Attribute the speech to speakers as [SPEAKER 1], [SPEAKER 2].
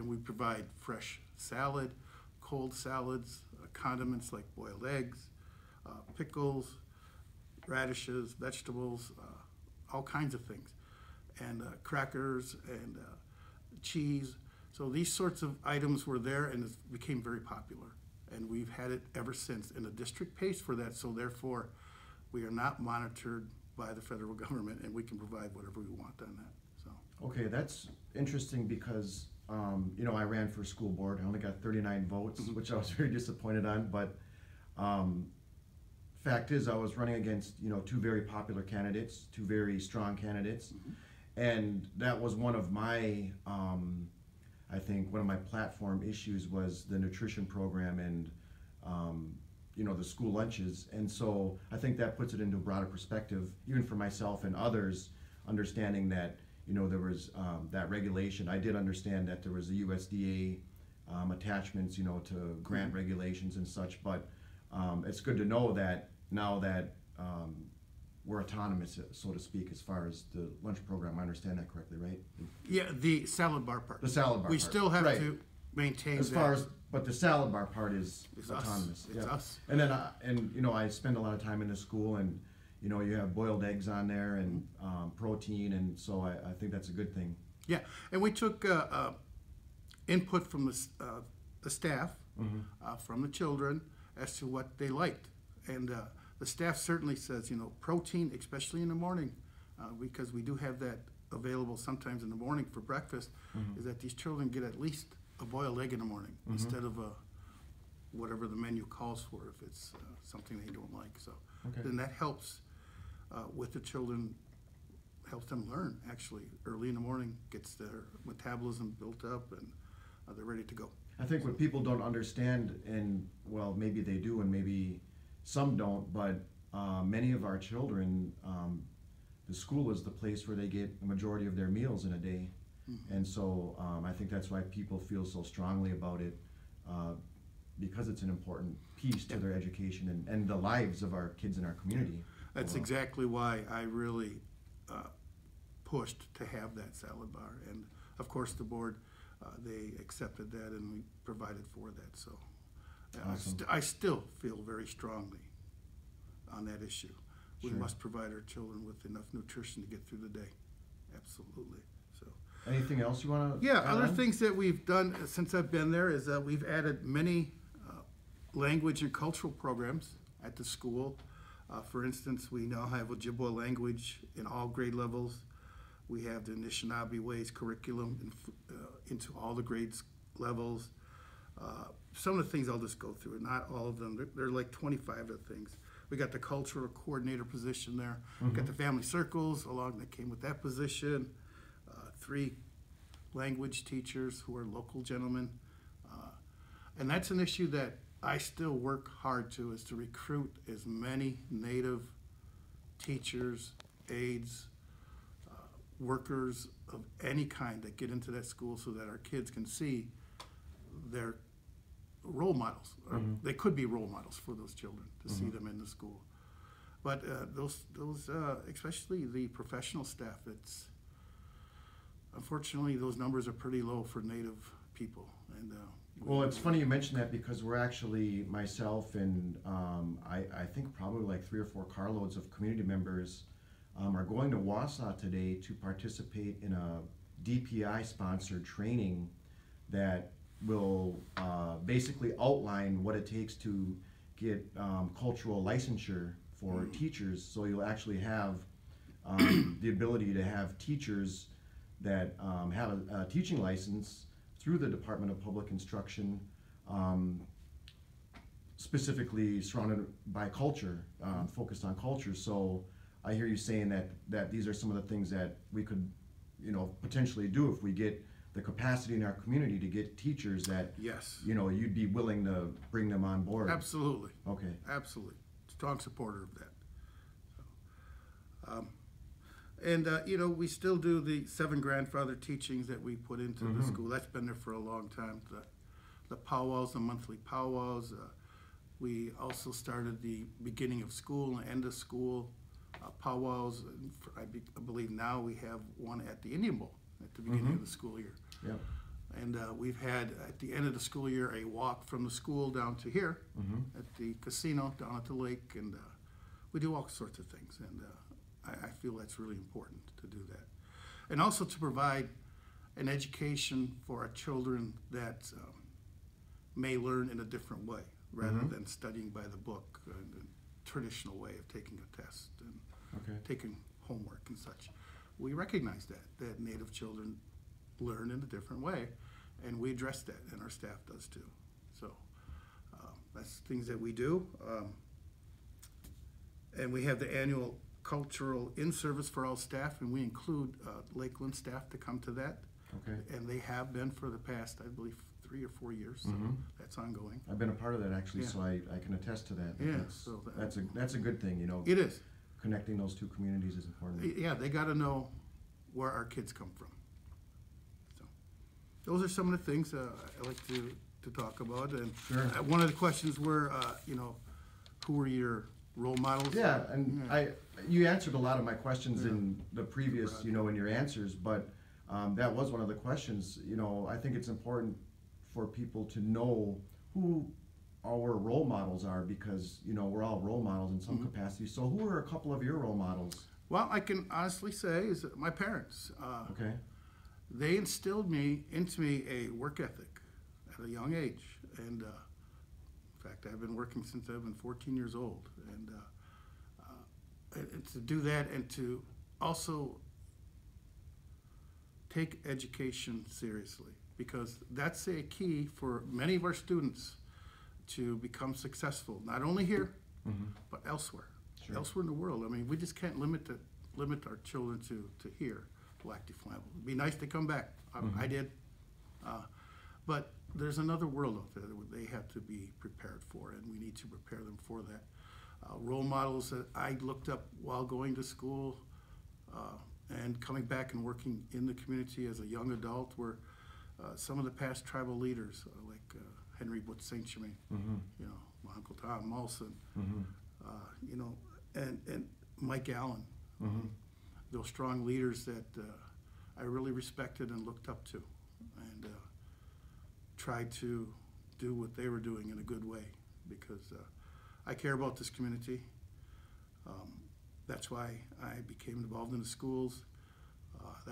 [SPEAKER 1] and we provide fresh salad, cold salads, condiments like boiled eggs, pickles, radishes, vegetables, all kinds of things, and crackers and cheese. So these sorts of items were there, and it became very popular. And we've had it ever since. And the district pays for that, so therefore we are not monitored by the federal government, and we can provide whatever we want on that. So
[SPEAKER 2] Okay, that's interesting because, I ran for school board. I only got 39 votes, which I was very disappointed on. But fact is, I was running against, two very popular candidates, two very strong candidates. And that was one of my, I think, one of my platform issues was the nutrition program and, the school lunches. And so I think that puts it into a broader perspective, even for myself and others, understanding that, there was that regulation. I did understand that there was the USDA attachments, to grant regulations and such, but it's good to know that now that we're autonomous, so to speak, as far as the lunch program. I understand that correctly, right?
[SPEAKER 1] yeah, the salad bar part.
[SPEAKER 2] The salad bar
[SPEAKER 1] We
[SPEAKER 2] part.
[SPEAKER 1] still have
[SPEAKER 2] Right.
[SPEAKER 1] to maintain
[SPEAKER 2] As
[SPEAKER 1] that.
[SPEAKER 2] far as, but the salad bar part is
[SPEAKER 1] It's us.
[SPEAKER 2] autonomous.
[SPEAKER 1] It's
[SPEAKER 2] yeah.
[SPEAKER 1] us.
[SPEAKER 2] And then, I spend a lot of time in the school, and you have boiled eggs on there and protein, and so I think that's a good thing.
[SPEAKER 1] Yeah, and we took input from the staff, from the children, as to what they liked. And the staff certainly says, protein, especially in the morning, because we do have that available sometimes in the morning for breakfast, is that these children get at least a boiled egg in the morning instead of whatever the menu calls for if it's something they don't like. So then that helps with the children, helps them learn actually early in the morning, gets their metabolism built up, and they're ready to go.
[SPEAKER 2] I think what people don't understand, and well, maybe they do and maybe some don't, but many of our children, the school is the place where they get the majority of their meals in a day. And so I think that's why people feel so strongly about it, because it's an important piece to their education and the lives of our kids in our community.
[SPEAKER 1] That's exactly why I really pushed to have that salad bar. And of course the board, they accepted that, and we provided for that. So
[SPEAKER 2] Awesome.
[SPEAKER 1] I still feel very strongly on that issue. We
[SPEAKER 2] Sure.
[SPEAKER 1] must provide our children with enough nutrition to get through the day. Absolutely. So
[SPEAKER 2] Anything else you want to?
[SPEAKER 1] yeah, other things that we've done since I've been there is that we've added many language and cultural programs at the school. For instance, we now have Ojibwa language in all grade levels. We have the Anishinaabe Ways curriculum into all the grades levels. Some of the things I'll just go through, not all of them. There are like 25 of the things. We got the cultural coordinator position there. We got the family circles along that came with that position. 3 language teachers who are local gentlemen. And that's an issue that I still work hard to, is to recruit as many Native teachers, aides, workers of any kind that get into that school, so that our kids can see their role models. Or they could be role models for those children to see them in the school. But those especially the professional staff, it's unfortunately those numbers are pretty low for Native people. And
[SPEAKER 2] Well, it's funny you mention that, because we're actually, myself and I think probably like 3 or 4 carloads of community members are going to Wausau today to participate in a DPI-sponsored training that will basically outline what it takes to get cultural licensure for teachers. So you'll actually have the ability to have teachers that have a teaching license through the Department of Public Instruction, specifically surrounded by culture, focused on culture. So I hear you saying that these are some of the things that we could, potentially do if we get the capacity in our community to get teachers that,
[SPEAKER 1] yes,
[SPEAKER 2] you'd be willing to bring them on board.
[SPEAKER 1] absolutely,
[SPEAKER 2] Okay.
[SPEAKER 1] absolutely, strong supporter of that. So, we still do the 7 grandfather teachings that we put into the school. That's been there for a long time. The powwows, the monthly powwows. We also started the beginning of school and end of school powwows. I believe now we have one at the Indian Bowl at the beginning of the school year.
[SPEAKER 2] Yep.
[SPEAKER 1] And we've had, at the end of the school year, a walk from the school down to here at the casino down at the lake. And we do all sorts of things. And I feel that's really important to do that. And also to provide an education for our children that may learn in a different way rather than studying by the book, the traditional way of taking a test and taking homework and such. We recognize that Native children learn in a different way, and we address that, and our staff does too. So that's things that we do. And we have the annual cultural in-service for all staff, and we include Lakeland staff to come to that.
[SPEAKER 2] Okay.
[SPEAKER 1] And they have been for the past, I believe, 3 or 4 years. So that's ongoing.
[SPEAKER 2] I've been a part of that actually,
[SPEAKER 1] Yeah.
[SPEAKER 2] so I can attest to that.
[SPEAKER 1] Yeah,
[SPEAKER 2] That's,
[SPEAKER 1] so
[SPEAKER 2] that's a good thing, you know.
[SPEAKER 1] It is.
[SPEAKER 2] Connecting those two communities is important.
[SPEAKER 1] Yeah, they got to know where our kids come from. So those are some of the things I like to talk about. And
[SPEAKER 2] Sure.
[SPEAKER 1] One of the questions were, you know, who were your role models?
[SPEAKER 2] Yeah, and you answered a lot of my questions in the previous, you know, in your answers, but that was one of the questions. You know, I think it's important for people to know who our role models are, because, you know, we're all role models in some capacity. So who are a couple of your role models?
[SPEAKER 1] Well, I can honestly say is that my parents.
[SPEAKER 2] Okay.
[SPEAKER 1] They instilled into me a work ethic at a young age, and in fact, I've been working since I've been 14 years old, and to do that, and to also take education seriously, because that's a key for many of our students to become successful, not only here, but elsewhere, elsewhere in the world. I mean, we just can't limit our children to here, Lac du Flambeau. It'd be nice to come back. I did. But there's another world out there that they have to be prepared for, and we need to prepare them for that. Role models that I looked up while going to school and coming back and working in the community as a young adult were some of the past tribal leaders, like Henry Butts St. Germain, you know, my Uncle Tom Molson, you know, and Mike Allen. Those strong leaders that I really respected and looked up to, and tried to do what they were doing in a good way, because I care about this community. That's why I became involved in the schools.